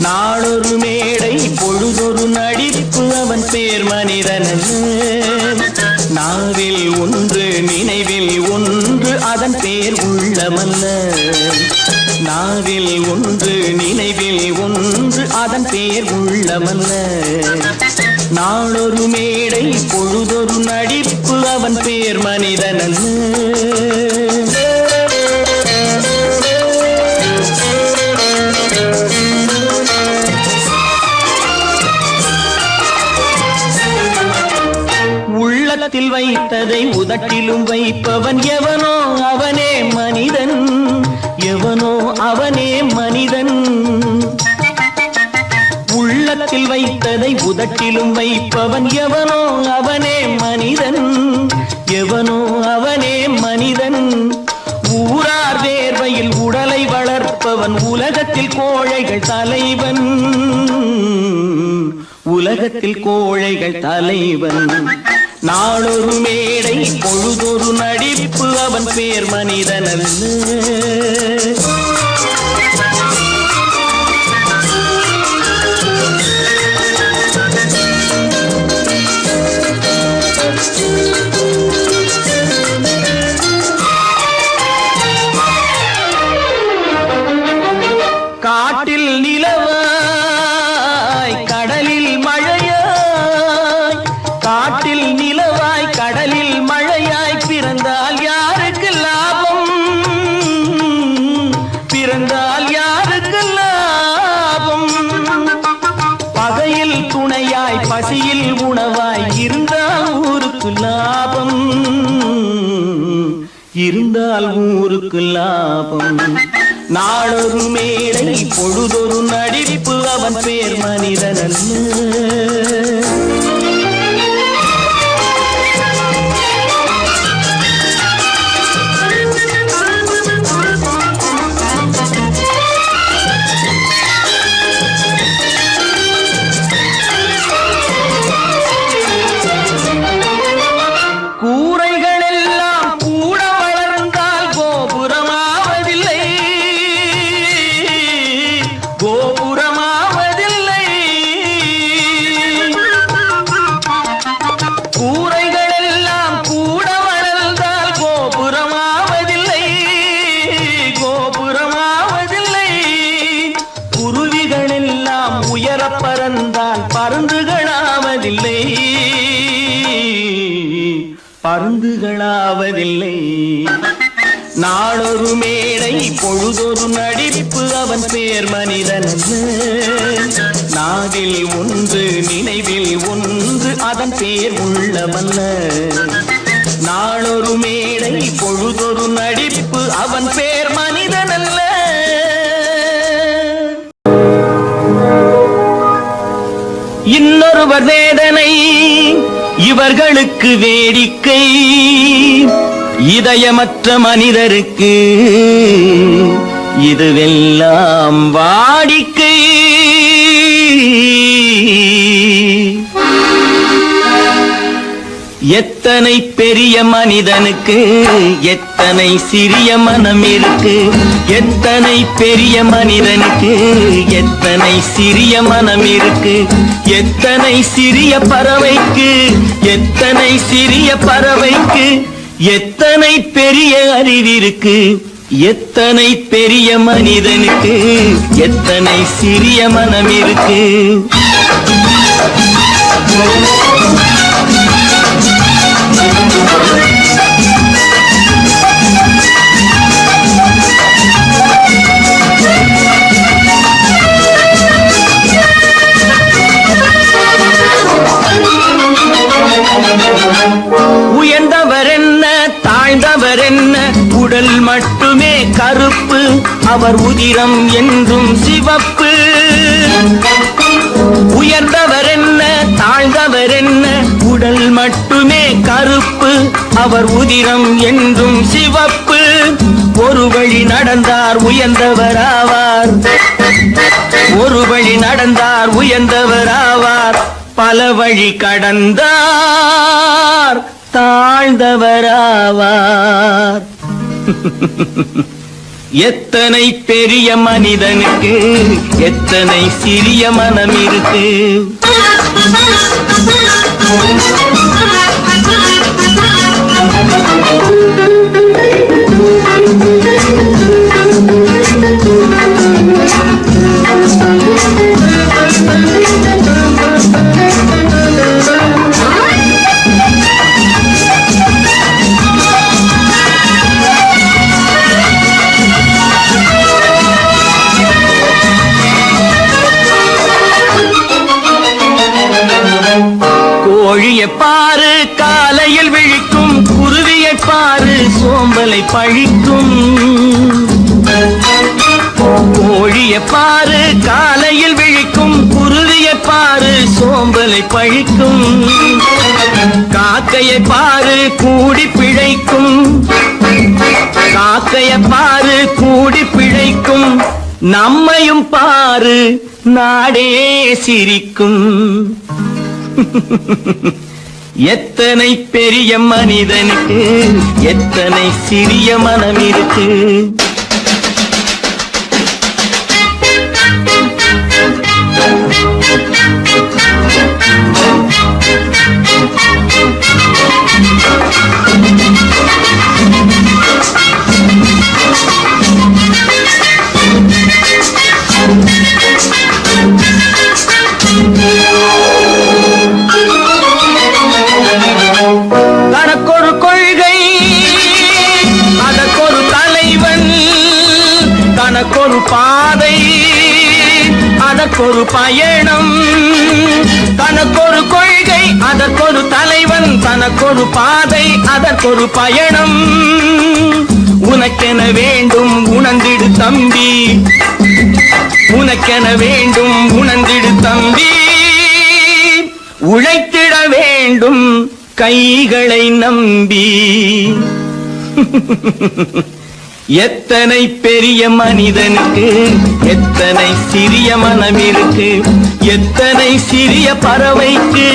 நாளொரு மேடை பொழுதொரு நடிப்பு அவன் பேர் மனிதனல்ல. நாவில் ஒன்று நினைவில் ஒன்று அதன் பேர் உள்ளமல்ல. நாவில் ஒன்று நினைவில் ஒன்று அதன் பேர் உள்ளமல்ல. நாளொரு மேடை பொழுதொரு நடிப்பு அவன் பேர் மனிதனல்ல. உள்ளத்தில் வைத்ததை உதட்டிலும் வைப்பவன் எவனோ அவனே மனிதன். எவனோ அவனே மனிதன். உள்ளத்தில் வைத்ததை உதட்டிலும் வைப்பவன் எவனோ அவனே மனிதன். எவனோ அவனே மனிதன். ஊரார் வேர்வையில் உடலை வளர்ப்பவன் உலகத்தில் கோழைகள் தலைவன். உலகத்தில் கோழைகள் தலைவன். நாளொரு மேடை பொழுதொரு நடிப்பு அவன் பேர் மனிதனல்ல. காட்டில் நிலவாய் கடலில் மழையாய். காட்டில் நிலவாய் கடலில் மழையாய் பிறந்தால் யாருக்கு லாபம்? பிறந்தால் யாருக்கு லாபம்? பகையில் துணையாய் பசியில் உணவாய் இருந்தால் ஊருக்கு லாபம். இருந்தால் ஊருக்கு லாபம். நாளொரு மேடை பொழுதொரு நடிப்பு அவன் பேர் மனிதனல்ல. பறந்தால் பருந்துகளாவதில்லை. பருந்துகளாவதில்லை. நாளொரு மேடை பொழுதொரு நடிப்பு அவன் பேர் மனிதனல்ல. நாவில் ஒன்று நினைவில் ஒன்று அதன் பேர் உள்ளமல்ல. நாளொரு மேடை பொழுதொரு நடிப்பு அவன் பேர் மனிதனல்ல. இன்னொருவர் வேதனை இவர்களுக்கு வேடிக்கை. இதயமற்ற மனிதருக்கு இதுவெல்லாம் வாடிக்கை. எத்தனை பெரிய மனிதனுக்கு எத்தனை சிறிய மனம் இருக்கு. எத்தனை பெரிய மனிதனுக்கு எத்தனை சிறிய மனம் இருக்கு. எத்தனை சிறிய பறவைக்கு எத்தனை சிறிய பறவைக்கு எத்தனை பெரிய அறிவிருக்கு. எத்தனை பெரிய மனிதனுக்கு எத்தனை சிறிய மனம் இருக்கு. உயர்ந்தவர் என்ன தாழ்ந்தவர் என்ன உடல் மட்டுமே கருப்பு. அவர் உதிரம் என்றும் சிவப்பு. உயர்ந்தவர் என்ன தாழ்ந்தவர் என்ன உடல் மட்டுமே கருப்பு. அவர் உதிரம் என்றும் சிவப்பு. ஒரு வழி நடந்தார் உயர்ந்தவராவார். ஒரு வழி நடந்தார் உயர்ந்தவராவார். பல வழி கடந்தார் தாழ்ந்தவராவார். எத்தனை பெரிய மனிதனுக்கு எத்தனை சிறிய மனம் இருக்கு. கோழியை பாரு காலையில் விழிக்கும், குருவியை பாரு சோம்பலை பழிக்கும். கோழியை பாரு காலையில் விழிக்கும், குருவியை பாரு சோம்பலை பழிக்கும். காக்கையை பாரு கூடி பிழைக்கும், காக்கையை பாரு கூடி பிழைக்கும். நம்மையும் பாரு நாடே சிரிக்கும். எத்தனை பெரிய மனிதனுக்கு எத்தனை சிறிய மனம் இருக்கு. தனக்கொரு கொள்கை அதற்கொரு தலைவன், தனக்கொரு பாதை அதற்கொரு பயணம். தனக்கொரு கொள்கை அதற்கொரு தலைவன், தனக்கொரு பாதை அதற்கொரு பயணம். உனக்கென வேண்டும் உணர்ந்திடு தம்பி, உனக்கென வேண்டும் உணர்ந்திடு தம்பி. உழைத்திட வேண்டும் கைகளை நம்பி. எத்தனை பெரிய மனிதனுக்கு எத்தனை சிறிய மனம் இருக்கு. எத்தனை சிறிய பறவைக்கு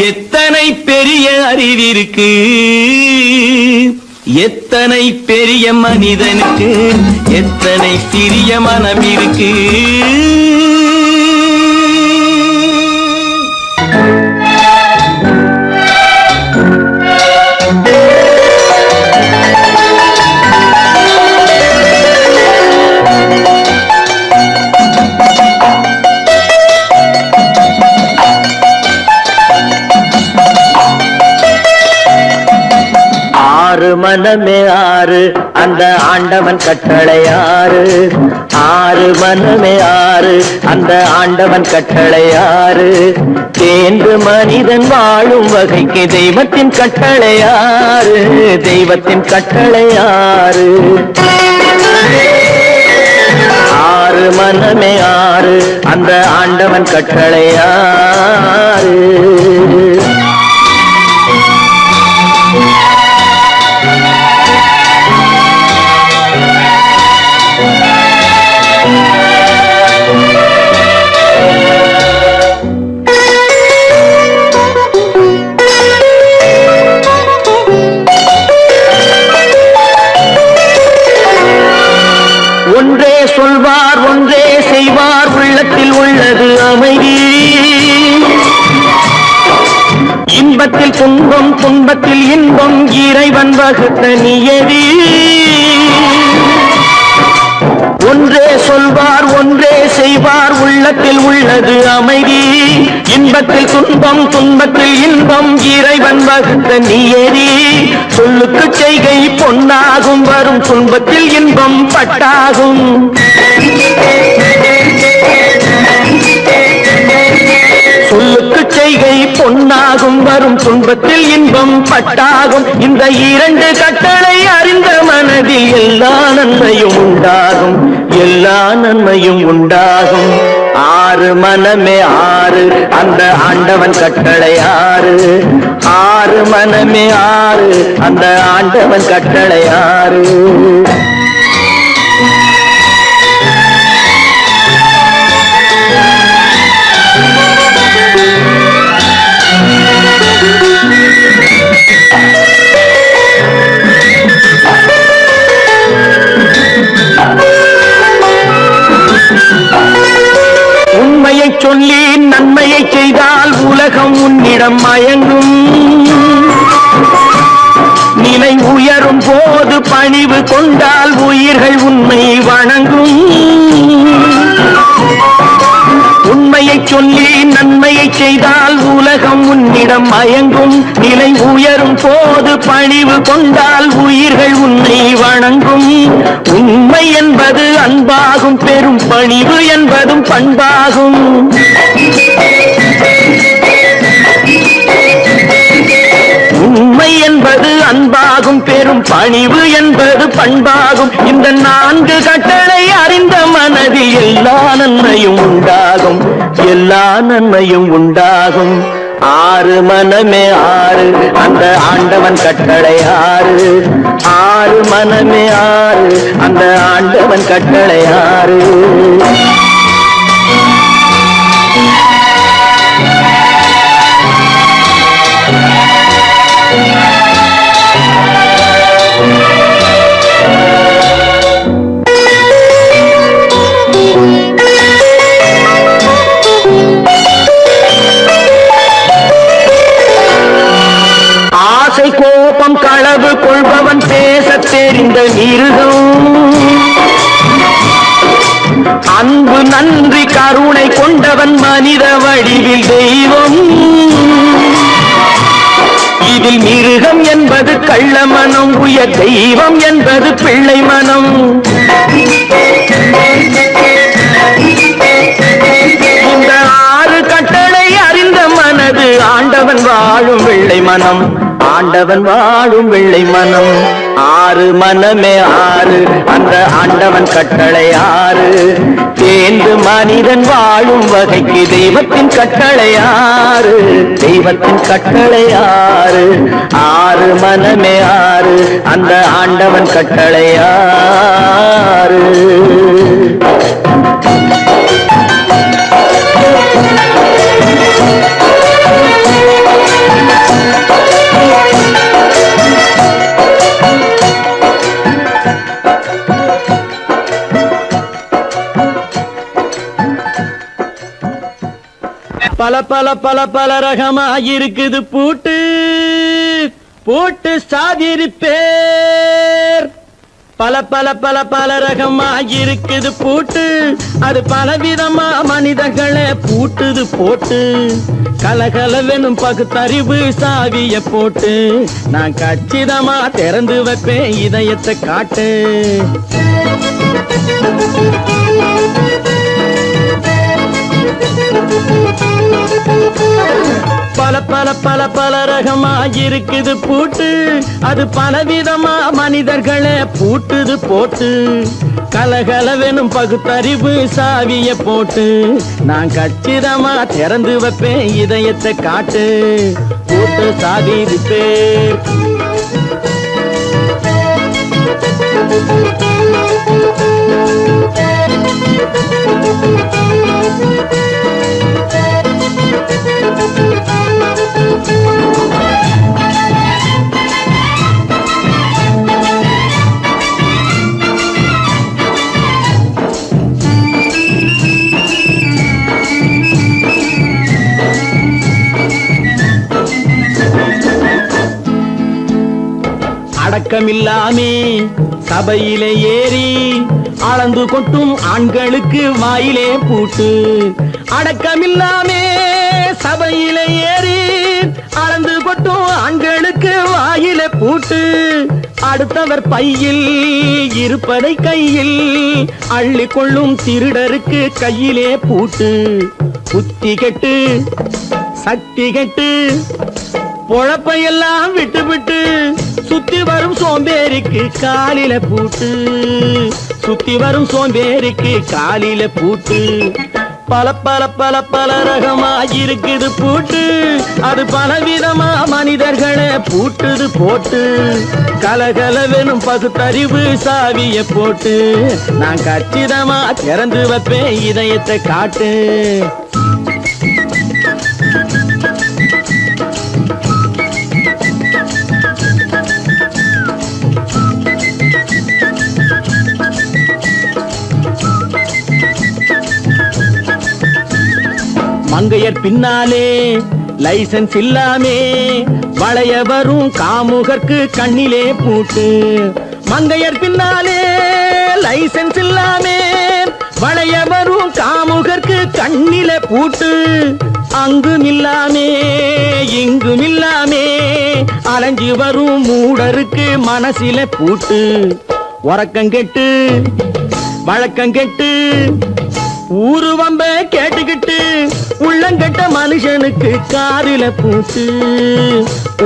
எத்தனை பெரிய அறிவிருக்கு. எத்தனை பெரிய மனிதனுக்கு எத்தனை சிறிய மனம் இருக்கு. ஆறு மனமே ஆறு அந்த ஆண்டவன் கட்டளை ஆறு. ஆறு மனமே ஆறு அந்த ஆண்டவன் கட்டளை ஆறு. தேர்ந்து மனிதன் வாழும் வகைக்கு தெய்வத்தின் கட்டளை ஆறு. தெய்வத்தின் கட்டளை ஆறு. ஆறு மனமே ஆறு அந்த ஆண்டவன் கட்டளை ஆறு. ஒன்றே சொல்வார் ஒன்றே செய்வார், உள்ளத்தில் உள்ளது அமைதி. இன்பத்தில் துன்பம் துன்பத்தில் இன்பம், இறைவன் வகுத்த நியதி. ஒன்றே சொல்வார் ஒன்றே செய்வார், உள்ளத்தில் உள்ளது அமைதி. இன்பத்தில் துன்பம் துன்பத்தில் இன்பம், இறைவன் வகுத்த நியதி. சொல்லுக்கு செய்கை பொன்னாகும், வரும் துன்பத்தில் இன்பம் பட்டாகும். சொல்லுக்கு செய்கை பொன்னாகும், வரும் துன்பத்தில் இன்பம் பட்டாகும். இந்த இரண்டு கட்டளை அறிந்த மனதில் எல்லா நன்மையும் உண்டாகும், எல்லா நன்மையும் உண்டாகும். ஆறு மனமே ஆறு அந்த ஆண்டவன் கட்டளை ஆறு. ஆறு மனமே ஆறு அந்த ஆண்டவன் கட்டளை ஆறு. உண்மையை சொல்லி நன்மையை செய்தால் உலகம் உன்னிடம் மயங்கும். நிலை உயரும் போது பணிவு கொண்டால் உயிர்கள் உன்னை வணங்கும். உண்மையை சொல்லி நன்மையை செய்தால் உலகம் உன்னிடம் மயங்கும். நிலை உயரும் போது பணிவு கொண்டால் உயிர்கள் உன்னை வணங்கும். உண்மை என்பது அன்பாகும், பெரும் பணிவு என்பதும் பண்பாகும். உண்மை என்பது அன்பாகும், பெரும் பணிவு என்பது பண்பாகும். இந்த 4 கட்டளை அறிந்த மனதில் எல்லா நன்மையும் உண்டாகும், எல்லா நன்மையும் உண்டாகும். 6 மனமே 6 அந்த ஆண்டவன் கட்டளை 6. 6 மனமே 6 அந்த ஆண்டவன் கட்டளை 6. கோபம் களவு கொள்பவன் பேச தெரிந்த மிருகம். அன்பு நன்றி கருணை கொண்டவன் மனித வடிவில் தெய்வம். இதில் மிருகம் என்பது கள்ள மனம், உயர் தெய்வம் என்பது பிள்ளை மனம். இந்த 6 கட்டளை அறிந்த மனது ஆண்டவன் வாழும் வெள்ளை மனம், ஆண்டவன் வாழும் வெள்ளை மனம். 6 மனமே 6 அந்த ஆண்டவன் கட்டளை 6. தேர்ந்து மனிதன் வாழும் வகைக்கு தெய்வத்தின் கட்டளை 6, தெய்வத்தின் கட்டளை 6. 6 மனமே 6 அந்த ஆண்டவன் கட்டளை 6. பல பல பல பல ரகமா இருக்குது பூட்டு பூட்டு சாதிரி பேர். பல பல பல பல ரகமா இருக்குது பூட்டு, அது பலவிதமா மனிதர்களை பூட்டுது போட்டு. கலகலவெனும் பகுத்தறிவு சாவிய போட்டு நான் கச்சிதமா திறந்து வைப்பேன் இதயத்தை காட்டு. பல பல பல பல ரகமா இருக்குது பூட்டு, அது பலவிதமா மனிதர்களை பூட்டுது போட்டு. கலகலவெனும் பகுத்தறிவு சாவிய போட்டு நான் கச்சிதமா திறந்து வைப்பேன் இதயத்தை காட்டு. பூட்டு சாவி பேர். அடக்கமில்லாமே சபையிலே ஏறி அளந்து கொட்டும் ஆண்களுக்கு வாயிலே பூட்டு. அடக்கமில்லாமே சபையிலே ஏறி அளந்து கொட்டும் ஆண்களுக்கு வாயிலே பூட்டு. அடுத்தவர் பையில் இருப்பதை கையில் அள்ளி கொள்ளும் திருடருக்கு கையிலே பூட்டு. புத்தி கெட்டு சக்தி கெட்டு பொழப்பையெல்லாம் விட்டு விட்டு சுத்தி வரும் சோம்பேறிக்கு காலில பூட்டு. சுத்தி வரும் சோம்பேறிக்கு காலில பூட்டு. பல பல பல பல ரகமா இருக்குது பூட்டு, அது பலவிதமா மனிதர்களை பூட்டுது போட்டு. கலகலவெனும் பகுத்தறிவு சாவிய போட்டு நான் கச்சிதமா திறந்து வைப்பேன் இதயத்தை காட்டு. மங்கையர் பின்னாலே லைசன்ஸ் இல்லாமே வளைய வரும் காமுகர்க்கு கண்ணிலே பூட்டு. மங்கையர் பின்னாலே லைசன்ஸ் இல்லாமே வளைய வரும் காமுகர்க்கு கண்ணில பூட்டு. அங்கும் இல்லாமே இங்கும் இல்லாமே அலைஞ்சு வரும் மூடருக்கு மனசில பூட்டு. உறக்கங்கெட்டு வழக்கங்கெட்டு ஊரு வம்ப கேட்டுக்கிட்டு உள்ளங்கட்ட மனுஷனுக்கு காதுல பூட்டு.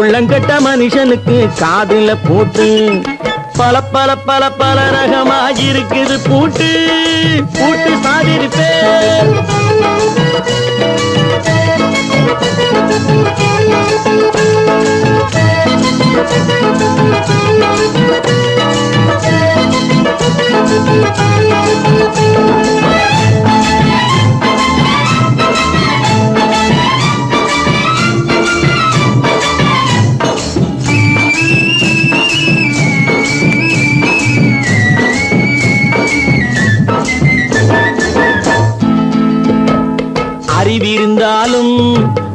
உள்ளங்கட்ட மனுஷனுக்கு காதுல பூட்டு. பல பல பல பல ரகமாயிருக்குது பூட்டு. பூட்டு சாதிருப்பேன். அறிவிருந்தாலும்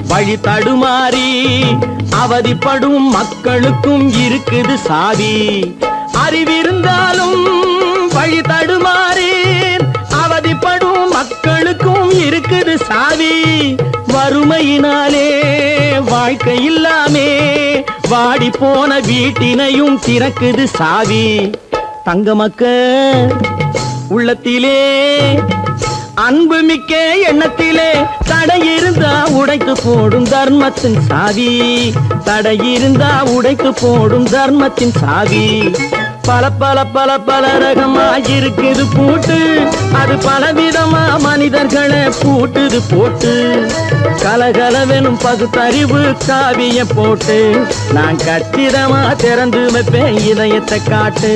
வழி தடுமாறி அவதிப்படும் மக்களுக்கும் இருக்குது சாவி. அறிவிருந்தாலும் வழி தடுமாறி அவதிப்படும் மக்களுக்கும் இருக்குது சாவி. வறுமையினாலே வாழ்க்கை இல்லாமே வாடி போன வீட்டினையும் திறக்குது சாவி. தங்க மக்க உள்ளத்திலே அன்பு மிக்க எண்ணத்திலே தடையிருந்தா உடைத்து போடும் தர்மத்தின் சாவி. தடையிருந்தா உடைத்து போடும் தர்மத்தின் சாவி. பல பல பல பல ரகமாயிருக்குது பூட்டு. அது பலவிதமா மனிதர்களை பூட்டுது போட்டு. கலகலவெனும் பகுத்தறிவு காவிய போட்டு நான் கச்சிதமா திறந்து வைப்பேன் இதயத்தை காட்டு.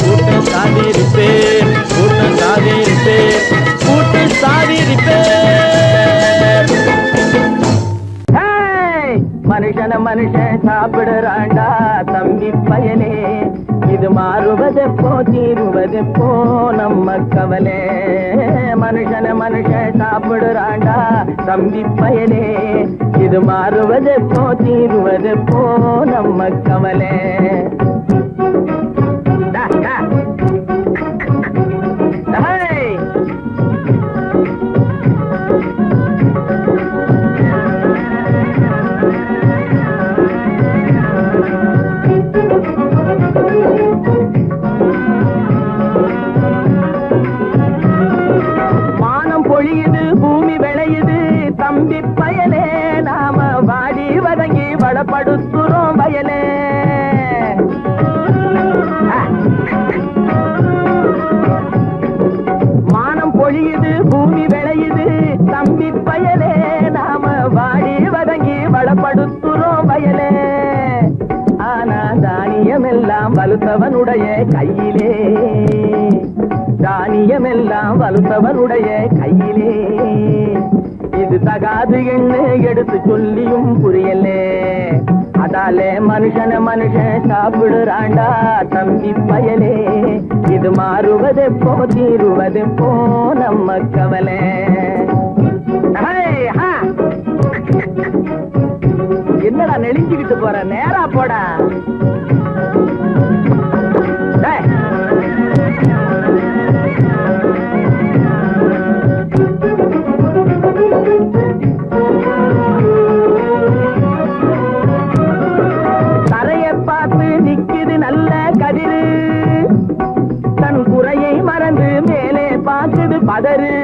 கூட்டம் சாதிருப்பேன் கூட்டம் சாதிருப்பேன் கூட்டம் சாதிருப்பேன். மனுஷன மனுஷன் சாப்பிடுறாண்டா தம்பி பயலே. இது மாறுவதெப்போ தீருவதெப்போ நம்ம கவலை. மனுஷன மனுஷன் சாப்பிடுறாண்டா தம்பி பயலே. இது மாறுவதெப்போ தீருவதெப்போ நம்ம கவலை. மானம் பொழியுது பூமி விளையுது தம்பி பயலே. நாம வாடி வதங்கி வளப்படுத்துறோம் வயலே. மானம் பொழியுது பூமி விளையுது தம்பி பயலே. நாம வாடி வதங்கி வளப்படுத்துறோம் வயலே. ஆனா தானியமெல்லாம் வலுத்தவனுடைய கையிலே. தானியமெல்லாம் வலுத்தவனுடைய கையிலே. இது தகாது என்ன எடுத்து சொல்லியும் புரியலே. அதாலே மனுஷன மனுஷன் சாப்பிடுறாண்டா தம்பி பயலே. இது மாறுவதெப்போ தீருவதெப்போ நம்ம கவலை. என்னடா நெளிஞ்சுக்கிட்டு போற நேரா போடா. தரைய பார்த்து நிக்குது நல்ல கதிரு. தன் குறையை மறந்து மேலே பார்க்குது பதறு.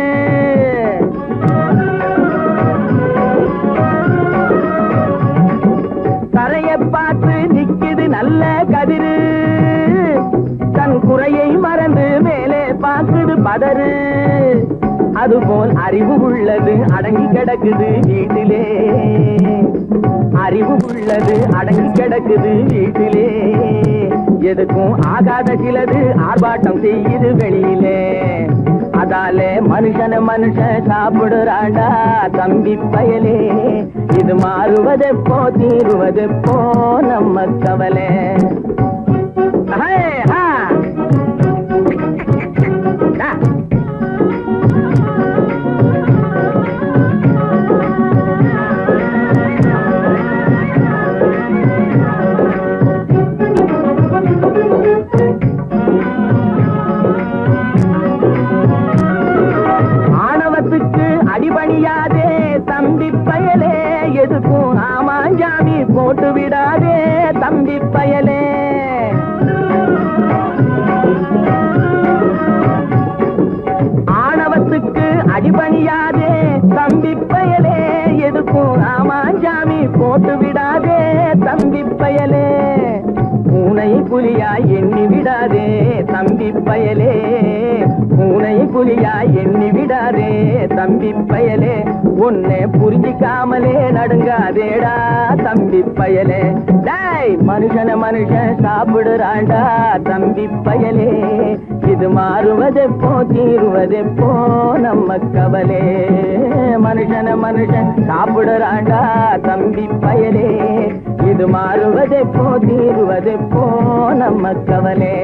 தரைய பார்த்து நிக்குது நல்ல கதிரு. தன் குறையை மறந்து மேலே பார்க்குது பதறு. அதுபோல் அறிவு உள்ளது அடங்கி கிடக்குது வீட்டிலே. அறிவு உள்ளது அடங்கி கிடக்குது வீட்டிலே. எதுக்கும் ஆகாத சிலது ஆர்ப்பாட்டம் செய்யுது வெளியிலே. அதாலே மனுஷன மனுஷன் சாப்பிடுறாண்டா தம்பி பயலே. இது மாறுவதெப்போ தீருவதெப்போ நம்ம கவலை. அடிபணியாதே தம்பி பயலே, எதுக்கும் ஆமாஞ்சாமி போட்டு விடாதே தம்பி பயலே. ஆணவத்துக்கு அடிபணியாதே தம்பி பயலே, எதுக்கும் ஆமாஞ்சாமி போட்டு விடாதே தம்பி பயலே. பூனை புலியா எண்ணி விடாதே தம்பி பயலே, பூனை புலியா எண்ணி விடாதே தம்பி பயலே. உன்னை புரிஞ்சிக்காமலே நடுங்காதேடா தம்பி பயலே. டேய் மனுஷன மனுஷன் சாப்பிடுறாண்டா தம்பி பயலே, இது மாறுவதெப்போ தீருவதெப்போ நம்ம கவலே. மனுஷன மனுஷன் சாப்பிடுறாண்டா தம்பி பயலே, இது மாறுவதெப்போ தீருவதெப்போ நம்ம கவலே.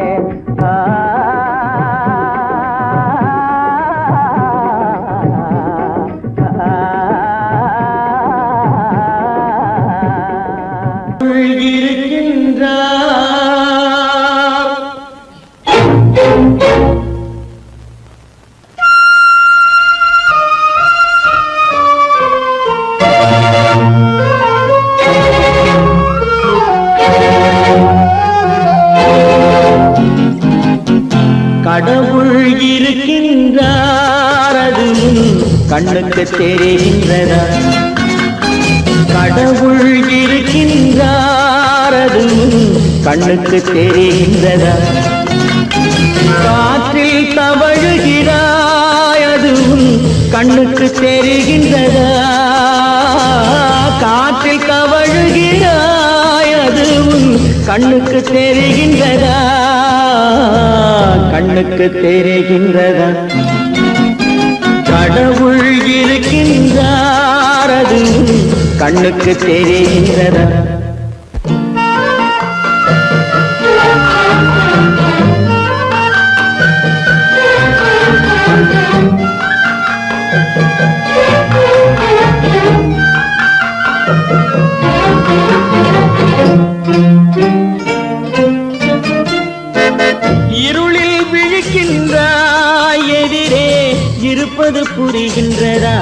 கடவுள் இருக்கின்றார் அது கண்ணுக்கு தெரிகின்றதா? கடவுள் இருக்கின்றார் அது கண்ணுக்கு தெரிகின்றதா? காற்றில் தவழுகிறாய் அது கண்ணுக்கு தெரிகின்றதா? காற்றில் தவழுகிறாய் அது கண்ணுக்கு தெரிகின்றதா? கண்ணுக்கு தெரிகின்றதா? கடவுள் இருக்கின்றார் அது கண்ணுக்கு தெரிகின்றதா? இருளில் விழிக்கின்றாய் எதிரே இருப்பது புரிகின்றதா?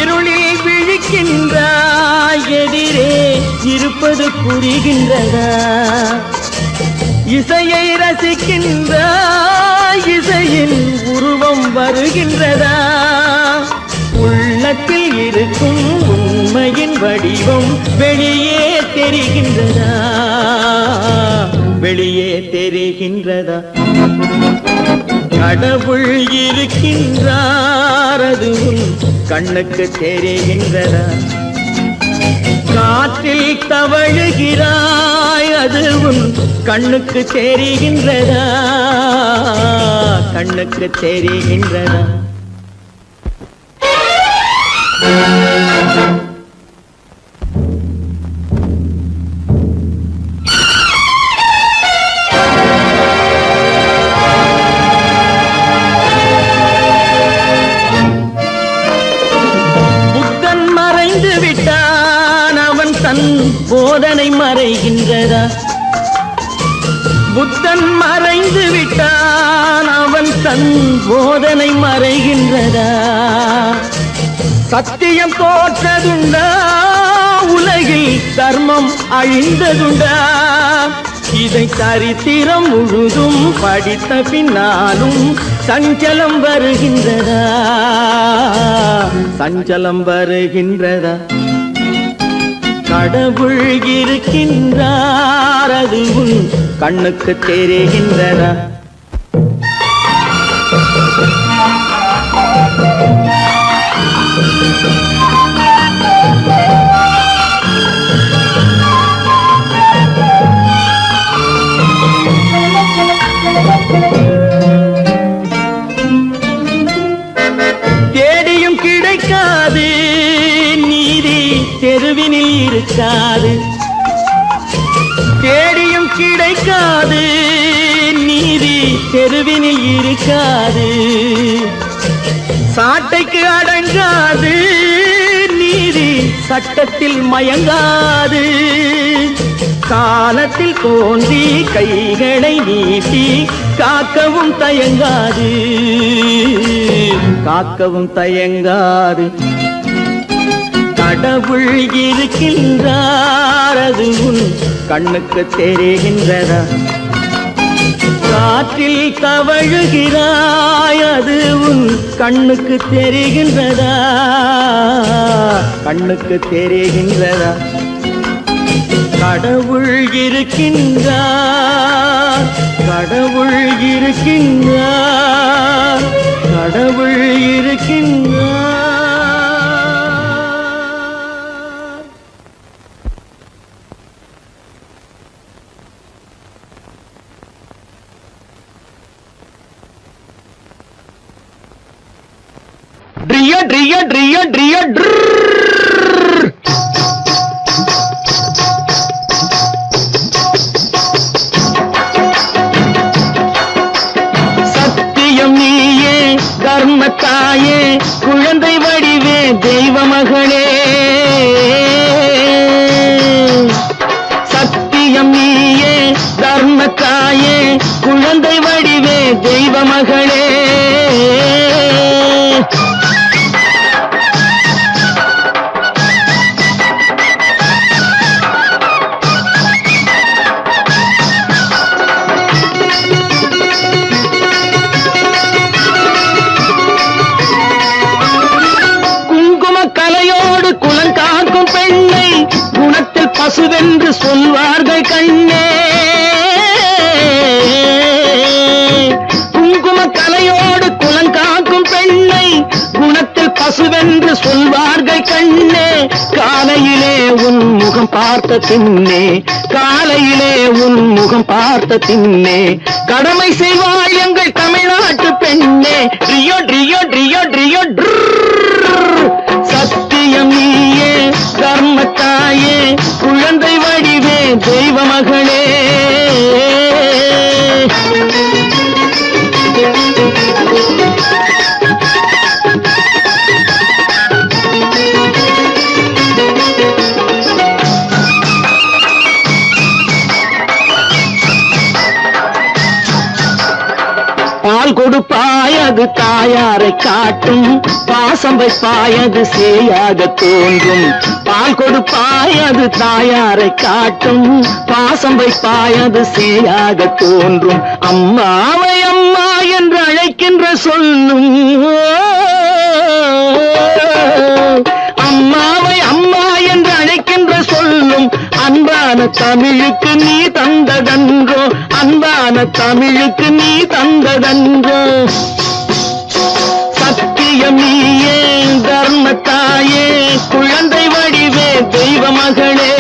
இருளில் விழிக்கின்றாய் எதிரே இருப்பது புரிகின்றதா? இசையை ரசிக்கின்றாய் இசையின் உருவம் வருகின்றதா? உள்ளத்தில் இருக்கும் உண்மையின் வடிவம் வெளியே தெரிகின்றதா? வெளியே தெரிகின்றதா? கடவுள் இருக்கின்றார் அது கண்ணுக்கு தெரிகின்றதா? காற்றில் தவழுகிறாய் அது கண்ணுக்கு தெரிகின்றதா? கண்ணுக்கு தெரிகின்றதா? போதனை மறைகின்றதா? புத்தன் மறைந்து விட்டான் அவன் தன் போதனை மறைகின்றதா? சத்தியம் தோற்றதுண்டா? உலகில் தர்மம் அழிந்ததுண்டா? இதை சரித்திரம் முழுதும் படித்த பின்னாலும் சஞ்சலம் வருகின்றதா? சஞ்சலம் வருகின்றதா? கடவுள் இருக்கின்றார் அது கண்ணுக்கு தெரிகின்றதா? தேடியும் கிடைக்காது நீதி தெருவினில் இருக்காது. தேடியும் கிடைக்காது நீதி தெருவினில் இருக்காது. சாட்டைக்கு அடங்காது நீதி சட்டத்தில் மயங்காது. காலத்தில் தோன்றி கைகளை நீட்டி காக்கவும் தயங்காது, காக்கவும் தயங்காது. கடவுள் இருக்கின்றார், அது உன் கண்ணுக்கு தெரிகின்றதா? காற்றில் தவழுகிறாய், அது உன் கண்ணுக்கு தெரிகின்றதா? கண்ணுக்கு தெரிகின்றதா? கடவுள் இருக்கின்றார், கடவுள் இருக்கின்றார், கடவுள் இருக்கின்றார். ட்ரிய ட்ரிய ட்ரிய ட்ரிய சத்தியம் நீயே, தர்மத்தாயே, குழந்தை வடிவே, தெய்வ மகளே. சத்தியம் நீயே, தர்மத்தாயே, குழந்தை வடிவே, தெய்வ மகளே. பசுவென்று சொல்வார்கள் கண்ணே, குங்கும கலையோடு குலங்காக்கும் பெண்ணை குணத்தில் பசுவென்று சொல்வார்கள் கண்ணே. காலையிலே உன் முகம் பார்த்த பின்னே, காலையிலே உன் முகம் பார்த்த பின்னே கடமை செய்வாய் எங்கள் தமிழ்நாட்டு பெண்ணே. ட்ரியோ ட்ரியோ ட்ரியோ ட்ரியோ சத்தியம் நீயே, தர்மத்தாயே, குழந்தை வடிவே, தெய்வ மகளே. பால் கொடுப்பாய், அது தாயாரை காட்டும், பாசம் வைப்பாய், அது சேயாக தோன்றும். பால் கொடுப்பாய், அது தாயாரை காட்டும், பாசம் வைப்பாய், அது சேயாக தோன்றும். அம்மாவை அம்மா என்று அழைக்கின்ற சொல்லும், அம்மாவை அம்மா என்று அழைக்கின்ற சொல்லும் அன்பான தமிழுக்கு நீ தந்ததன்றோ, அன்பான தமிழுக்கு நீ தந்ததன்றோ. சத்தியம் நீயே, தர்மத்தாயே, குழந்தை வடிவே, தெய்வ மகளே.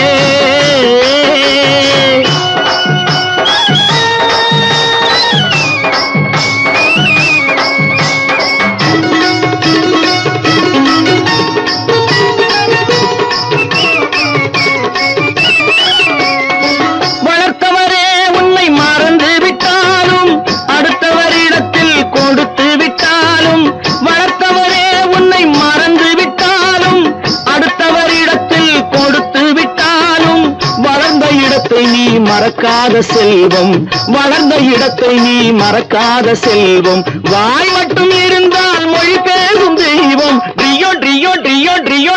மறக்காத செல்வம், வளர்ந்த இடத்தை நீ மறக்காத செல்வம். வாய் மட்டும் இருந்தால் மொழி பேசும் தெய்வம். ட்ரியோ ட்ரியோ ட்ரியோ ட்ரியோ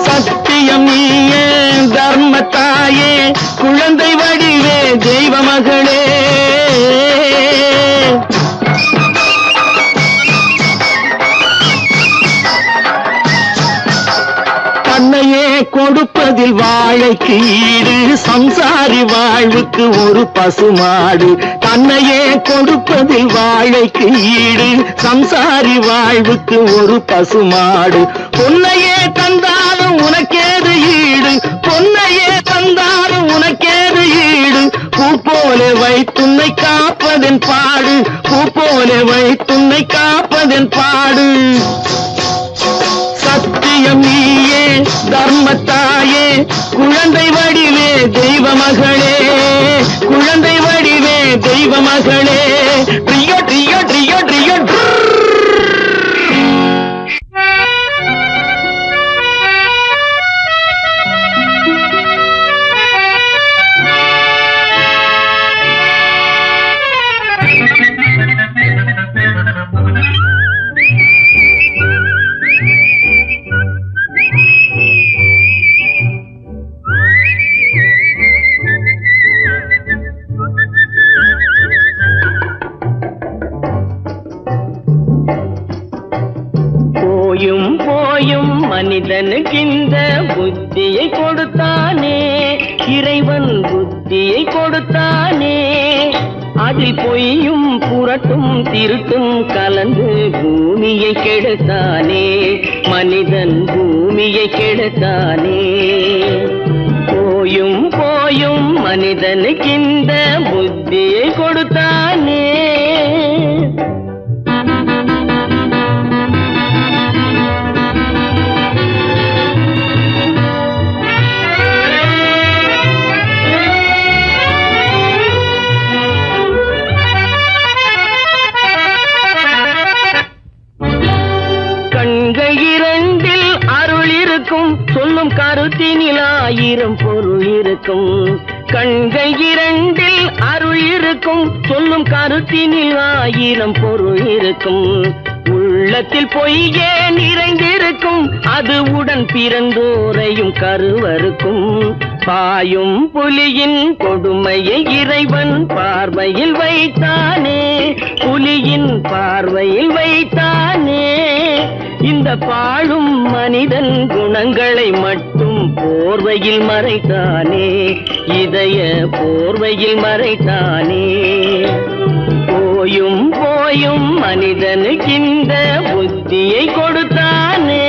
சத்தியம் நீயே, தர்மத்தாயே, குழந்தை வடிவே, தெய்வ மகளே. தன்னையே கொடுப்பதில் வாழைக்கு ஈடு, சம்சாரி வாழ்வுக்கு ஒரு பசுமாடு. தன்னையே கொடுப்பதில் வாழைக்கு ஈடு, சம்சாரி வாழ்வுக்கு ஒரு பசுமாடு. பொன்னையே தந்தாலும் உனக்கேது ஈடு, பொன்னையே தந்தாலும் உனக்கேது ஈடு. பூ போல வைத்துன்னை காப்பதன் பாடு, பூ போல வைத்துன்னை காப்பதன் பாடு. சத்தியம் நீயே, தர்மத்தாயே, குழந்தை வடிவே, தெய்வ மகளே, குழந்தை வடிவே, தெய்வ மகளே. ட்ரியோ ட்ரியோ ட்ரியோ ட்ரியோ போயும் போயும் மனிதனுக்கு இந்த புத்தியை கொடுத்தானே, இறைவன் புத்தியை கொடுத்தானே. அதில் பொய்யும் புரட்டும் திருட்டும் கலந்து பூமியை கெடுத்தானே, மனிதன் பூமியை கெடுத்தானே. போயும் போயும் மனிதனுக்கு இந்த புத்தியை கொடுத்தானே. கண்கள் இரண்டில் அருள் இருக்கும், சொல்லும் கருத்தினில் ஆயிரம் பொருள் இருக்கும். கண்கள் இரண்டில் அருள் இருக்கும், சொல்லும் கருத்தினில் ஆயிரம் பொருள் இருக்கும். உள்ளத்தில் பொய்யே நிறைந்திருக்கும், அது உடன் பிறந்தோரையும் கருவருக்கும். பாயும் புலியின் கொடுமையை இறைவன் பார்வையில் வைத்தானே, புலியின் பார்வையில் வைத்தானே. இந்த பாழும் மனிதன் குணங்களை மட்டும் போர்வையில் மறைத்தானே, இதய போர்வையில் மறைத்தானே. போயும் போயும் மனிதனுக்கு இந்த புத்தியை கொடுத்தானே.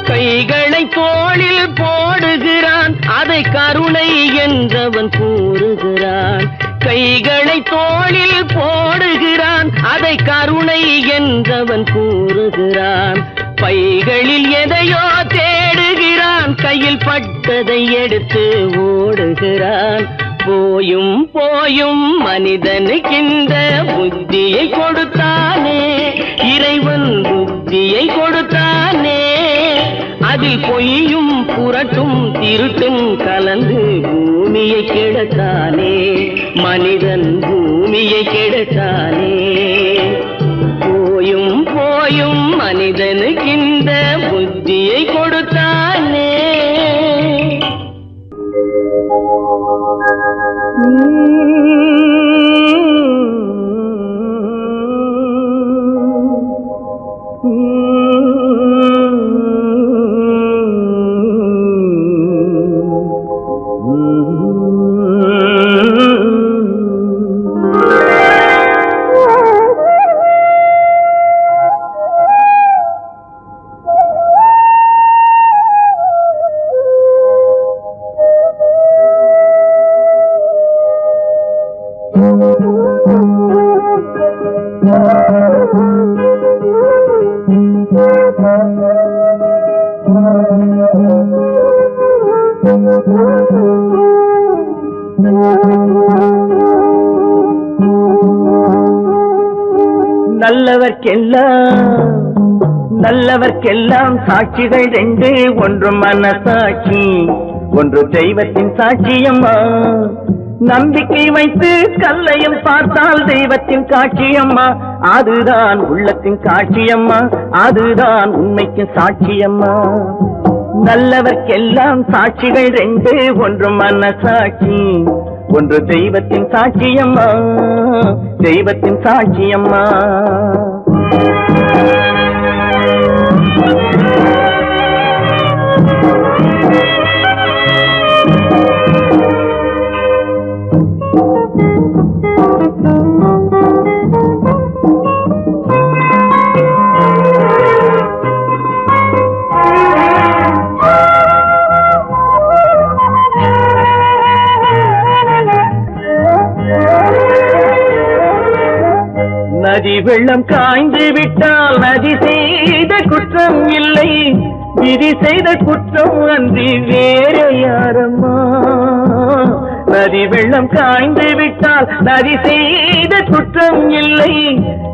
கைகளை தோளில் போடுகிறான், அதை கருணை என்றவன் கூறுகிறான். கைகளை தோளில் போடுகிறான், அதை கருணை என்றவன் கூறுகிறான். பைகளில் எதையோ தேடுகிறான், கையில் பட்டதை எடுத்து ஓடுகிறான். போயும் போயும் மனிதனுக்கு இந்த புத்தியை கொடுத்தானே, இறைவன் புத்தியை கொடுத்தானே. அதில் பொய்யும் புரட்டும் திருட்டும் கலந்து பூமியை கெடுத்தானே, மனிதன் பூமியை கெடுத்தானே. போயும் போயும் மனிதனுக்கு இந்த புத்தியை கொடுத்தானே. நல்லவர்க்கெல்லாம் சாட்சிகள் ரெண்டு, ஒன்று மனசாட்சி, ஒன்று தெய்வத்தின் சாட்சியம்மா. நம்பிக்கை வைத்து கல்லையும் பார்த்தால் தெய்வத்தின் காட்சியம்மா, அதுதான் உள்ளத்தின் காட்சியம்மா, அதுதான் உண்மைக்கு சாட்சியம்மா. நல்லவர்க்கெல்லாம் சாட்சிகள் ரெண்டு, ஒன்று மனசாட்சி, ஒன்று தெய்வத்தின் சாட்சியம்மா, தெய்வத்தின் சாட்சியம்மா. நதி வெள்ளம் காய்ந்து விட்டால் நதி செய்த குற்றம் இல்லை, விதி செய்த குற்றம் அன்றி வேற யாரம்மா. நதி வெள்ளம் காய்ந்து விட்டால் நதி செய்த குற்றம் இல்லை,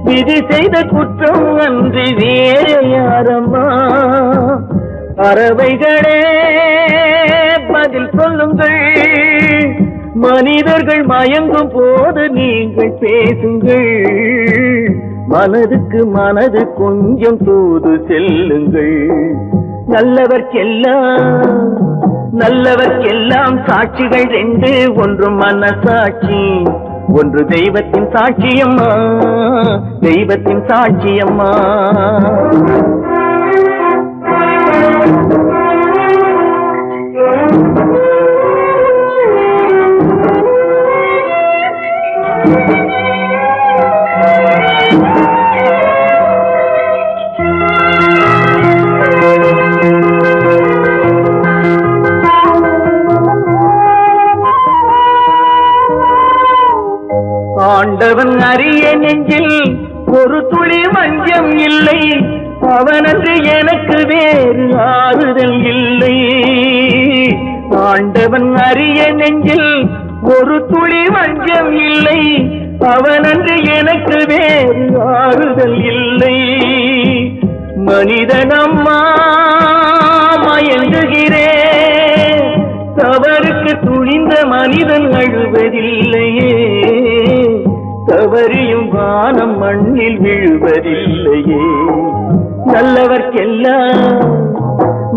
விதி செய்த குற்றம் அன்றி வேற யாரம்மா. பறவைகளே பதில் சொல்லுங்கள், மனிதர்கள் மயங்கும் போது நீங்கள் பேசுங்கள். மனதுக்கு மனது கொஞ்சம் தூது செல்லுங்கள். நல்லவர்க்கெல்லாம் சாட்சிகள் ரெண்டு, ஒன்று மனசாட்சி, ஒன்று தெய்வத்தின் சாட்சியம்மா, தெய்வத்தின் சாட்சியம்மா. ஆண்டவன் அறிய நெஞ்சில் ஒரு துளி மஞ்சம் இல்லை, அவனன்று எனக்கு வேறு ஆறுதல் இல்லை. ஆண்டவன் அறிய நெஞ்சில் ஒரு துளி மஞ்சம் இல்லை, அவனன்று எனக்கு வேறு ஆறுதல் இல்லை. மனிதனம்மா மயங்குகிறேன், தவறுக்கு துணிந்த மனிதன் அழுவதில்லையே, தவறியும் வானம் மண்ணில் விழுவதில்லையே.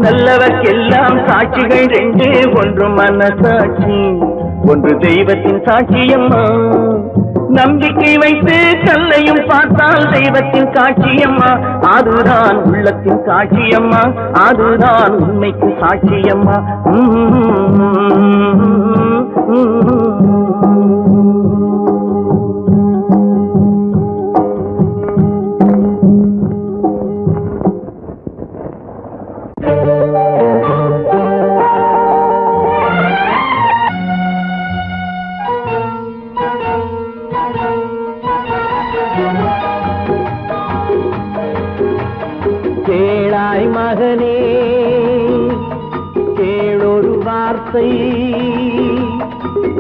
நல்லவர்க்கெல்லாம் சாட்சிகள் ரெண்டு, ஒன்று மனசாட்சி, ஒன்று தெய்வத்தின் சாட்சியம்மா. நம்பிக்கை வைத்து கல்லையும் பார்த்தால் தெய்வத்தின் காட்சியம்மா, அதுதான் உள்ளத்தின் காட்சியம்மா, அதுதான் உண்மைக்கு சாட்சியம்மா. கேளாய் மகனே கேளொரு வார்த்தை,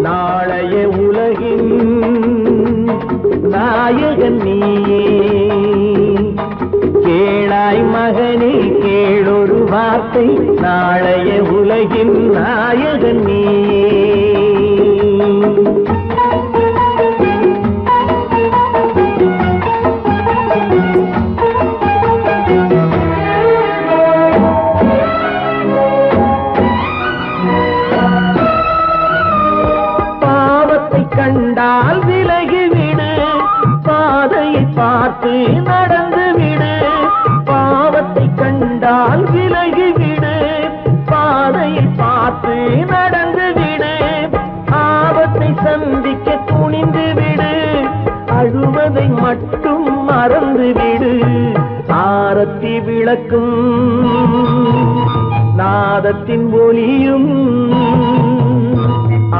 நாளைய உலகின் நாயகன் நீயே. கேளாய் மகனே கேளொரு வார்த்தை, நாளைய உலகின் நாயகன் நீயே. கண்டால் விலகிவிடு, பாதையை பார்த்து நடந்து விடு. பாவத்தை கண்டால் விலகிவிடு, பாதையை பார்த்து நடந்து விடு. ஆபத்தை சந்திக்க துணிந்து விடு, அழுவதை மட்டும் மறந்து விடு. ஆரத்தி விளக்கும் நாதத்தின் ஒலியும்,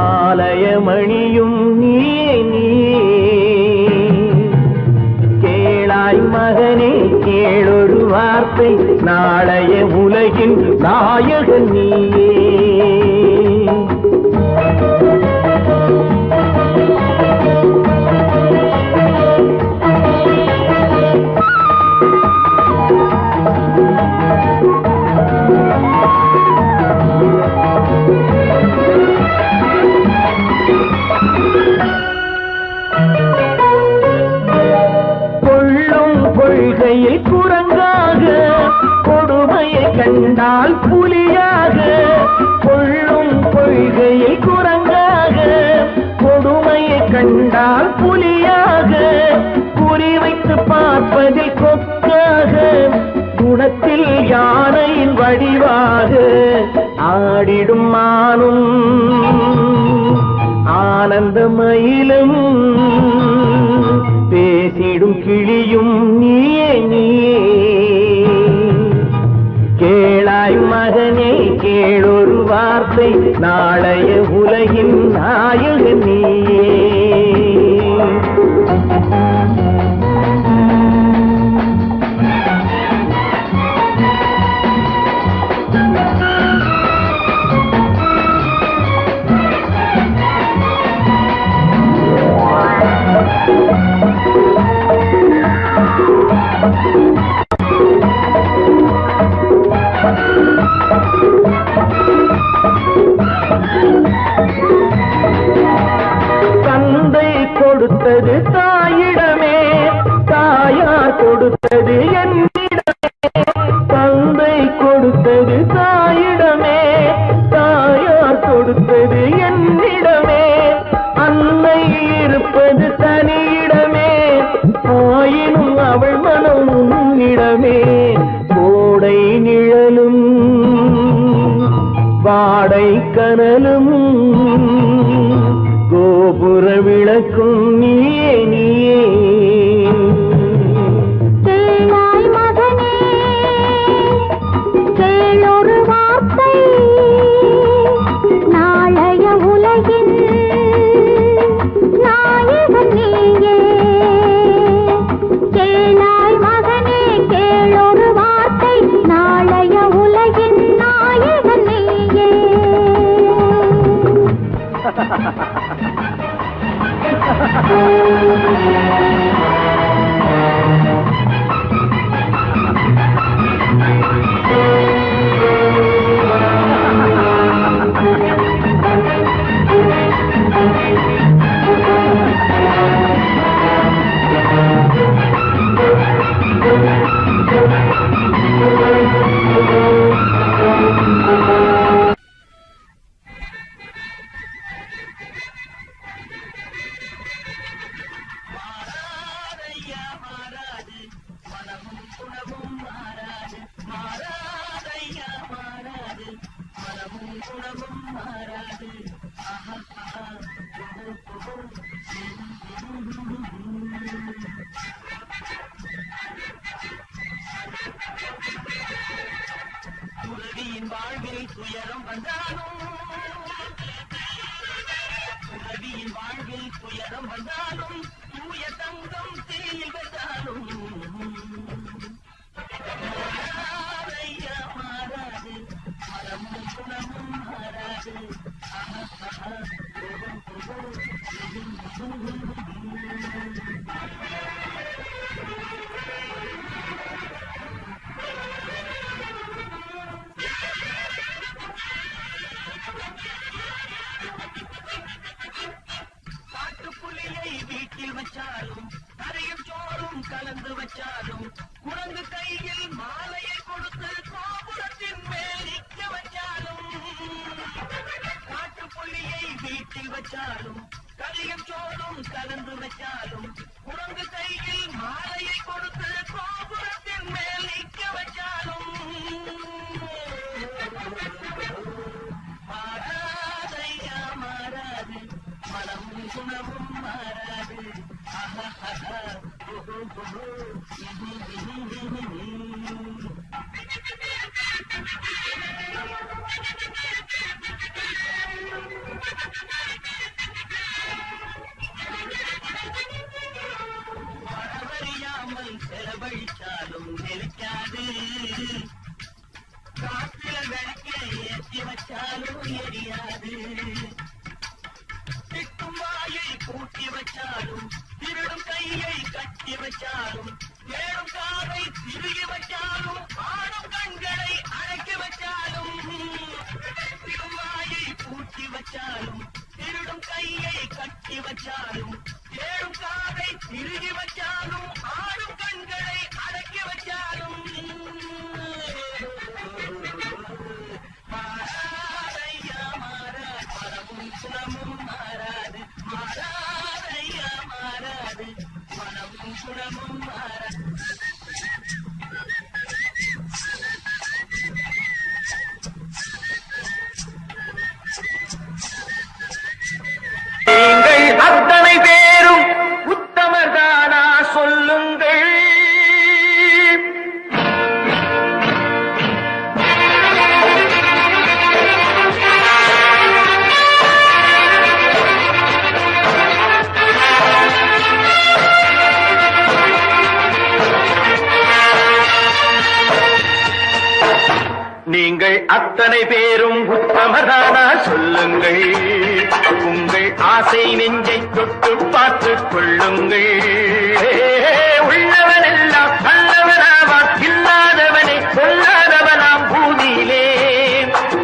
ஆலயமணியும் நீயே நீயே. கேளாய் மகனே கேளொரு வார்த்தை, நாளைய உலகின் நாயகன் நீயே. கொள்கையை குரங்காக, கொடுமையை கண்டால் புலியாக. கொள்ளும் கொள்கையை குரங்காக, கொடுமையை கண்டால் புலியாக. குறிவைத்து பார்ப்பதில் கொக்காக, குணத்தில் யானையின் வடிவாக. ஆடிடும் மானும் ஆனந்த மயிலும், பேசிடும் கிளியும் நீயே நீயே. கேளாய் மகனே கேளொரு வார்த்தை, நாளைய உலகின் நாயகன் நீயே. தந்தை கொடுத்தது தாயிட ஆயினும் அவள் மனம் உன்னிடமே. கோடை நிழலும் வாடை கனலும் கோபுர விளக்கும் நீயே நீயே. கேளாய் மகனே கேளொரு வார்த்தை, நாளைய உலகின் நாயகன் நீயே. கேளாய் மகனே கேளொரு வார்த்தை, நாளைய உலகின் நாயகன் நீயே. துறவியின் வாழ்வில் துயரம் வந்தாலும், துறவியின் வாழ்வில் துயரம் வந்தாலும், தூய தங்கம் தீயில் வந்தாலும் மாறாதையா மாறாது, மனமும் குணமும் மாறாது. காட்டுப்புலியை வீட்டில் வச்சாலும், கரையும் சோறும் கலந்து வச்சாலும், குரங்கு கையில் மாலையை கொடுத்து கோபுரத்தின் மேல் நிற்க வச்சாலும், காட்டுப்புலியை வீட்டில் வச்சாலும், கரையும் சோறும் கலந்து வச்சாலும், குரங்கு கையில் மாலையை கொடுத்து கோபுரத்தின் மேல் நிற்க வச்சாலும் மாறாதையா மாறாது, மனமும் குணமும் மாறாது. வரவறியாமல் செலவழிச்சாலும் நிலைக்காது, காற்றில விளக்க ஏற்றி வச்சாலும் எரியாது. திட்டும் வாயை கூட்டி வச்சாலும், திருடும் கையை கட்டி வச்சாலும், தேடும் காதை திருகி வச்சாலும், ஆடும் கண்களை அழைக்க வச்சாலும், திட்டும் வாயை கூட்டி வச்சாலும், திருடும் கையை கட்டி வச்சாலும், தேடும் காதை திருகி வச்சாலும், ஆடும் கண்களை அழைக்க வச்சாலும் மாறாதையா மாறாது, மனமும் குணமும் மாறாது. மாறாதையா மாறாது, மனமும் குணமும் மாறாது. நீங்கள் அத்தனை பேரும் உத்தமர்தானா சொல்லுங்கள். நீங்கள் அத்தனை பேரும் உத்தமதானா சொல்லுங்கள். உங்கள் ஆசை நெஞ்சை தொட்டு பார்த்துக் கொள்ளுங்கள். உள்ளவனெல்லாம் நல்லவனாவான், இல்லாதவனை கொல்லாதவனாம் பூமியிலே.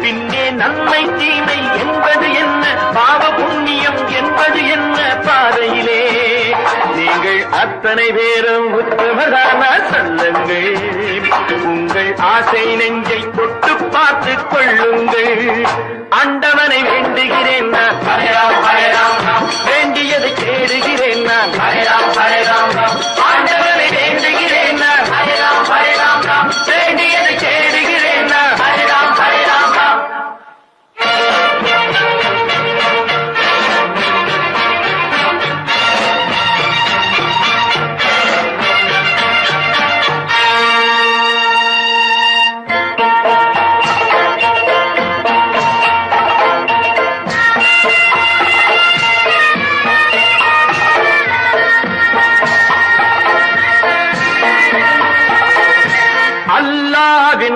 பின்னே நன்மை தீமை என்பது என்ன, பாவ புண்ணியம் என்பது என்ன பாதையிலே. நீங்கள் அத்தனை பேரும் உத்தமதானா சொல்லுங்கள். உங்கள் ஆசை நெஞ்சை தொட்டு பார்த்துக் கொள்ளுங்கள். ஆண்டவனை வேண்டுகிறேன் நான், வேண்டியதை தேடுகிறேன் நான். ஆண்டவனை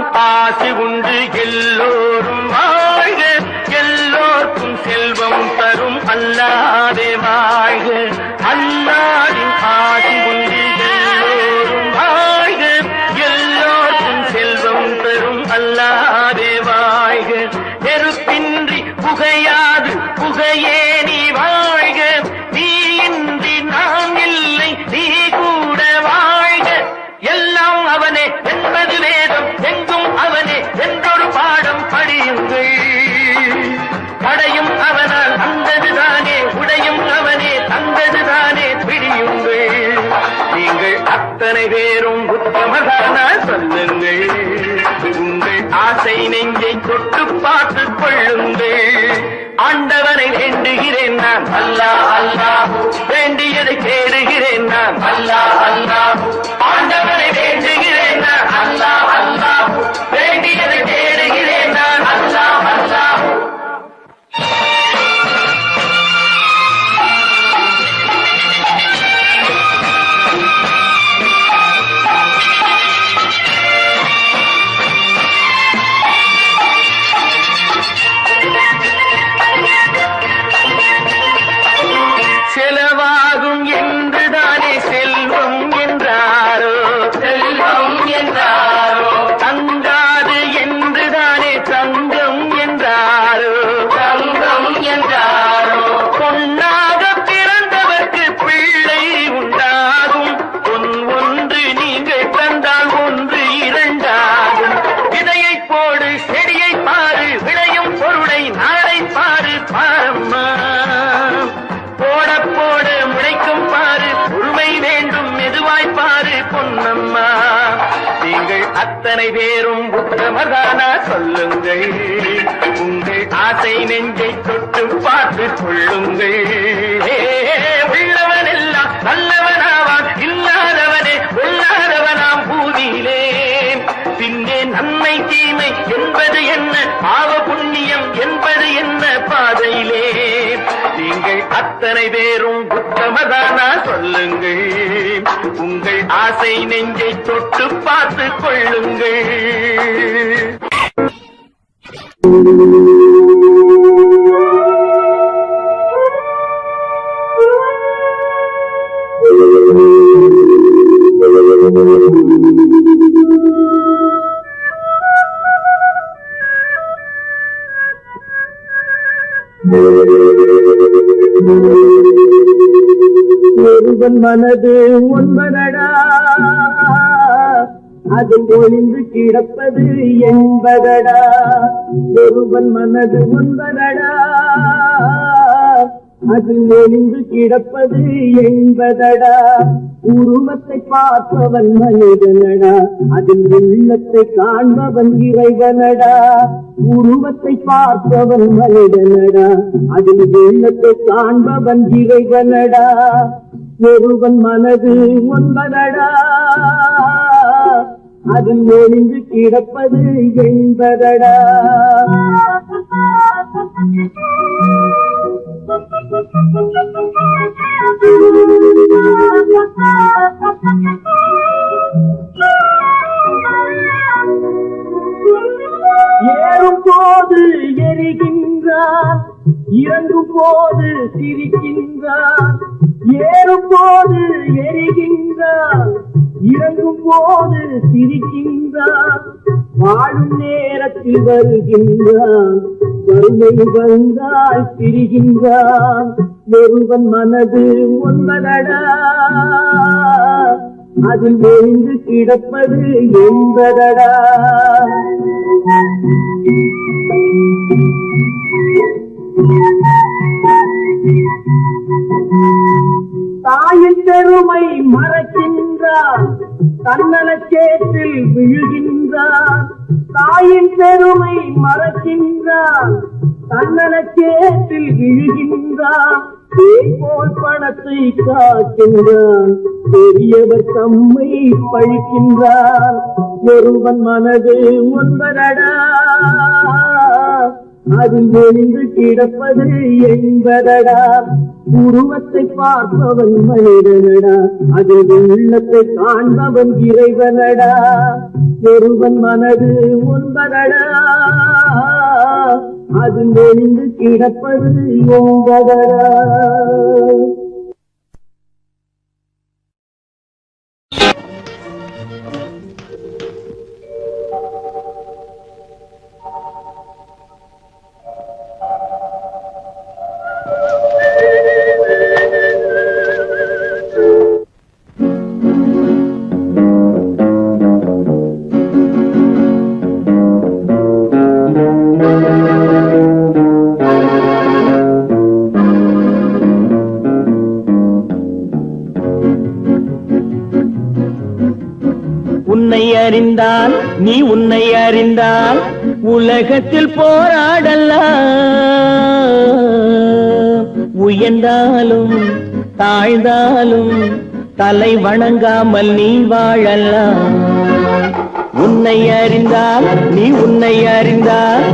அல்லாவின் ஆசி உண்டு எல்லோரும் வாழ்க எல்லோருக்கும் செல்வம் தரும் அல்லாவே வாழ்க அல்லாவின் ஆசி உண்டு எல்லோரும் வாழ்க எல்லோருக்கும் செல்வம் தரும் அல்லாவே வாழ்க நெருப்பின்றி புகையாது புகையே நீ வாழ்க நீ இன்றி நாம் இல்லை நீ கூட வாழ்க எல்லாம் அவனே என்பது வேதம் எங்கும் அவனே என்றொரு பாடம் படியுங்கள் படையும் அவனால் வந்ததுதானே உடையும் அவனே தந்ததுதானே பிடியுங்கள் நீங்கள் அத்தனை பேரும் உத்தமதானா சொல்லுங்கள் உங்கள் ஆசை நெஞ்சை தொட்டு பார்த்துக் கொள்ளுங்கள் ஆண்டவனை வேண்டுகிறேன் நான் அல்லாஹ் அல்லாஹ் வேண்டியதை தேடுகிறேன் நான் அல்லாஹ் அல்லாஹ் ஆண்டவனை வேண்டுகிறேன் நான் அல்லாஹ் அல்லாஹ் வேண்டியதை தேடுகிறேன் நான் அல்லாஹ் அல்லாஹ் செலவாகும் என்றுதானே செல்வம் என்றாரோ செல்வம் என்றாரோ தங்காது என்றுதானே தங்கம் என்றாரோ தங்கம் என்றாரோ பொன்னாக பிறந்தவர்க்கு பிள்ளை உண்டாகும் பொன் ஒன்று நீங்கள் தந்தால் ஒன்று இரண்டாகும் விதையை போடு செடியை பாரு விளையும் பொருளை நாளை பாரு பாரம்மா போட போட முளைக்கும் பாரு உரிமை வேண்டும் மெதுவாய் பாரு பொன்னம்மா நீங்கள் அத்தனை பேரும் உத்தமதானா சொல்லுங்கள் உங்கள் ஆசை நெஞ்சை தொட்டு பார்த்து கொள்ளுங்கள் உள்ளவன் எல்லாம் நல்லவனாவான் இல்லாதவனே உள்ளாதவனாம் பூதியிலே பின்னே நன்மை தீமை என்பது என்ன பாவ புண்ணியம் என்பது என்ன பாதையிலே நீங்கள் அத்தனை பேரும் உத்தமதானா சொல்லுங்கள் உங்கள் ஆசை நெஞ்சை தொட்டு பார்த்து கொள்ளுங்கள் ஒருவன் மனது ஒன்பதடா அதில் ஒளிந்து கிடப்பது என்பதடா ஒருவன் மனது ஒன்பதடா அதில் ஒளிந்து கிடப்பது என்பதடா உருவத்தை பார்ப்பவன் மனிதனடா அதில் உள்ளத்தை காண்பவன் இறைவனடா உருவத்தை பார்ப்பவன் மனிதனடா அதில் உள்ளத்தை காண்பவன் இறைவனடா ஒருவன் மனது ஒன்பதடா அதில் ஒளிந்து கிடப்பது என்பதடா ஏறும் போது எரிகின்றான் இறங்கும் போது சிரிக்கின்றான் ஏறும் போது எரிகின்றான் இறங்கும் போது சிரிக்கின்றான் வாழும் நேரத்தில் வருகின்றான் வறுமை வந்தால் திரிகின்றான் ஒருவன் மனது ஒன்பதடா அதில் ஒளிந்து கிடப்பது என்பதடா தாயின் பெருமை மறக்கின்றான் தன்னலச்சேற்றில் விழுகின்றான் தாயின் பெருமை மறக்கின்றான் தன்னலச்சேற்றில் விழுகின்றான் போல் பணத்தை காக்கின்றான் பெரியவர் தம்மை பழிக்கின்றான் ஒருவன் மனது ஒன்பதடா அதில் ஒளிந்து கிடப்பது என்பதடா உருவத்தை பார்ப்பவன் மனிதனடா அதில் உள்ளத்தை காண்பவன் இறைவனடா ஒருவன் மனது ஒன்பதடா அதில் ஒளிந்து கிடப்பது என்பதடா. உன்னை அறிந்தால் நீ உன்னை அறிந்தால் உலகத்தில் போராடலாம் உயர்ந்தாலும் தாழ்ந்தாலும் தலை வணங்காமல் நீ வாழலாம். உன்னை அறிந்தால் நீ உன்னை அறிந்தால்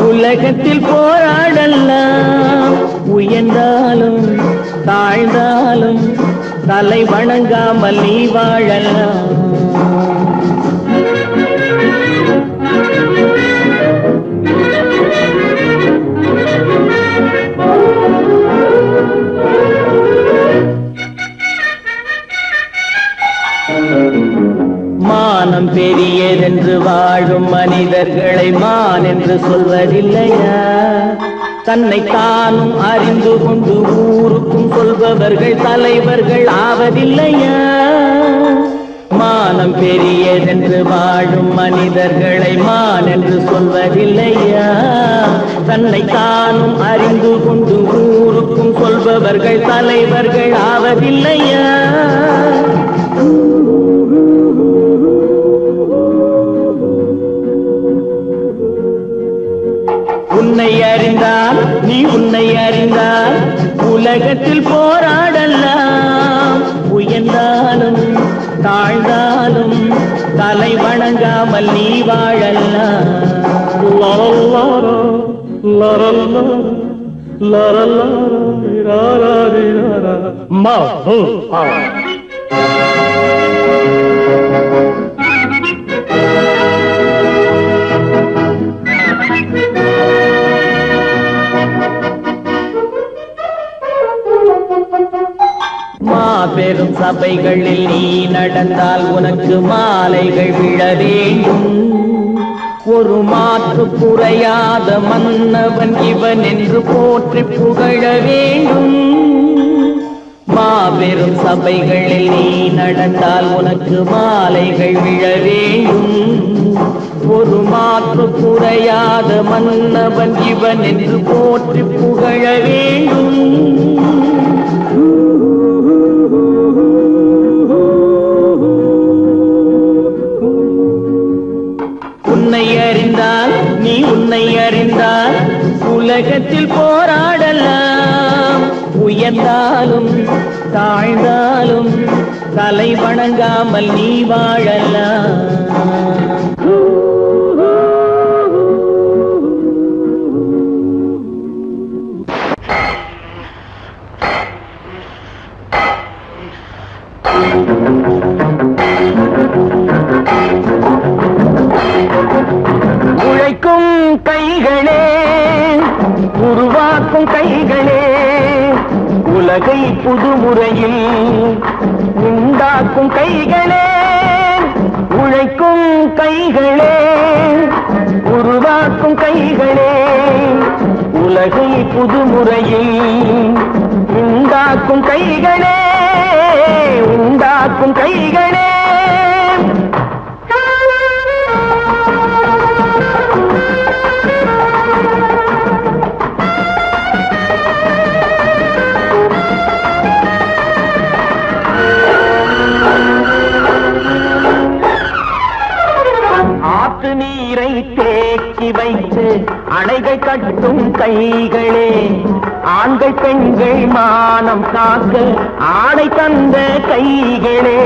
உலகத்தில் போராடலாம் உயர்ந்தாலும் தாழ்ந்தாலும் தலை வணங்காமல் நீ வாழலாம். மானம் பெரியதென்று வாழும் மனிதர்களை மான் என்று சொல்வதில்லையா? தன்னை தானும் அறிந்து கொண்டு ஊருக்கும் சொல்பவர்கள் தலைவர்கள் ஆவதில்லையா? மானம் பெரியதென்று வாழும் மனிதர்களை மான் என்று சொல்வதில்லையா? தன்னை தானும் அறிந்து கொண்டு ஊருக்கும் சொல்பவர்கள் தலைவர்கள் ஆவதில்லையா? உன்னை அறிந்தால் நீ உன்னை அறிந்தால் உலகத்தில் போராடலாம் உயர்ந்தாலும் தாழ்ந்தாலும் தலை வணங்காமல் நீ வாழலாம். மாபெரும் சபைகளில் நீ நடந்தால் உனக்கு மாலைகள் விழ வேண்டும். ஒரு மாற்று குறையாத மன்னவன் இவன் என்று போற்றி புகழ வேண்டும். மாபெரும் சபைகளில் நீ நடந்தால் உனக்கு மாலைகள் விழ வேண்டும். ஒரு மாற்று குறையாத மன்னவன் இவன் என்று போற்றி புகழ வேண்டும். உன்னை அறிந்தால் நீ உன்னை அறிந்தால் உலகத்தில் போராடலாம் உயர்ந்தாலும் தாழ்ந்தாலும் தலை வணங்காமல் நீ வாழலாம். உழைக்கும் கைகளே உருவாக்கும் கைகளே உலகை புதுமுறையில் உண்டாக்கும் கைகளே. உழைக்கும் கைகளே உருவாக்கும் கைகளே உலகை புதுமுறையில் உண்டாக்கும் கைகளே உண்டாக்கும் கைகளே. ஆற்று நீரை தேக்கி வைத்து அணைகள் கட்டும் கைகளே ஆண்கள் பெண்கள் மானம் காக்க ஆணை தந்த கைகளே.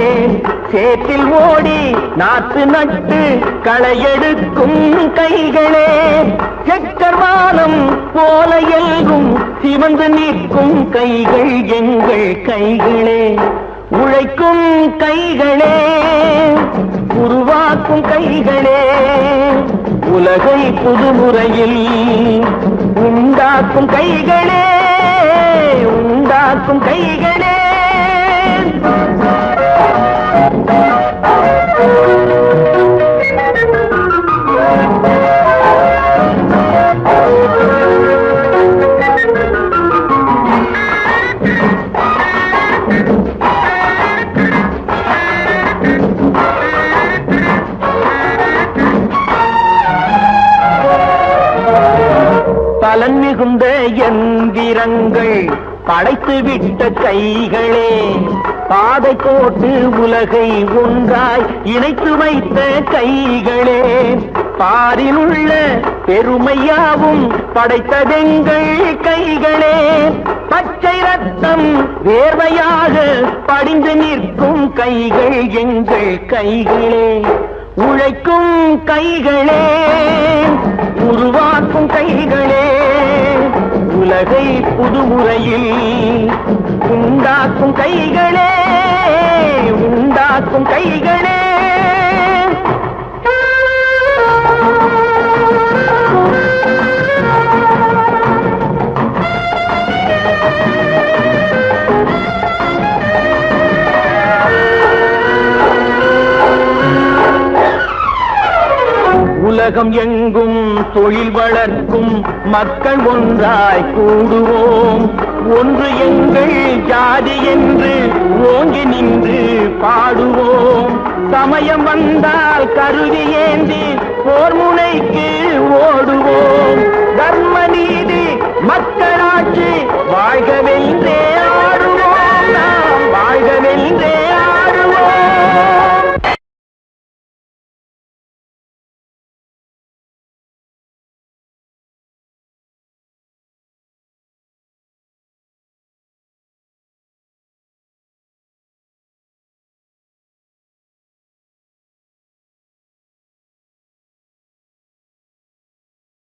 சேற்றில் ஓடி நாற்று நட்டு களையெடுக்கும் கைகளே செக்கர்வானம் போல எல்கும் சிவந்து நிற்கும் கைகள் எங்கள் கைகளே, உழைக்கும் கைகளே, உருவாக்கும் கைகளே, உலகை புதுமுறையில் உண்டாக்கும் கைகளே, உண்டாக்கும் கைகளே. பலன் மிகுந்த எந்திரங்கள் படைத்து விட்ட கைகளே, பாதை போட்டு உலகை ஒன்றாய் இணைத்து வைத்த கைகளே, பாரில் உள்ள பெருமையாவும் படைத்ததெங்கள் கைகளே, பச்சை ரத்தம் வேர்வையாக படிந்து நிற்கும் கைகள் எங்கள் கைகளே, உழைக்கும் கைகளே, உருவாக்கும் கைகளே, உலகை புதுமுறையில் உண்டாக்கும் கைகளே, உண்டாக்கும் கைகளே. உலகம் எங்கும் தொழில் வளர்க்கும் மக்கள் ஒன்றாய் கூடுவோம், ஒன்று எங்கள் ஜாதி என்று ஓங்கி நின்று பாடுவோம், சமயம் வந்தால் கருவி ஏந்தி போர் முனைக்கு ஓடுவோம், தர்ம நீதி மக்களாட்சி வாழ்கவே.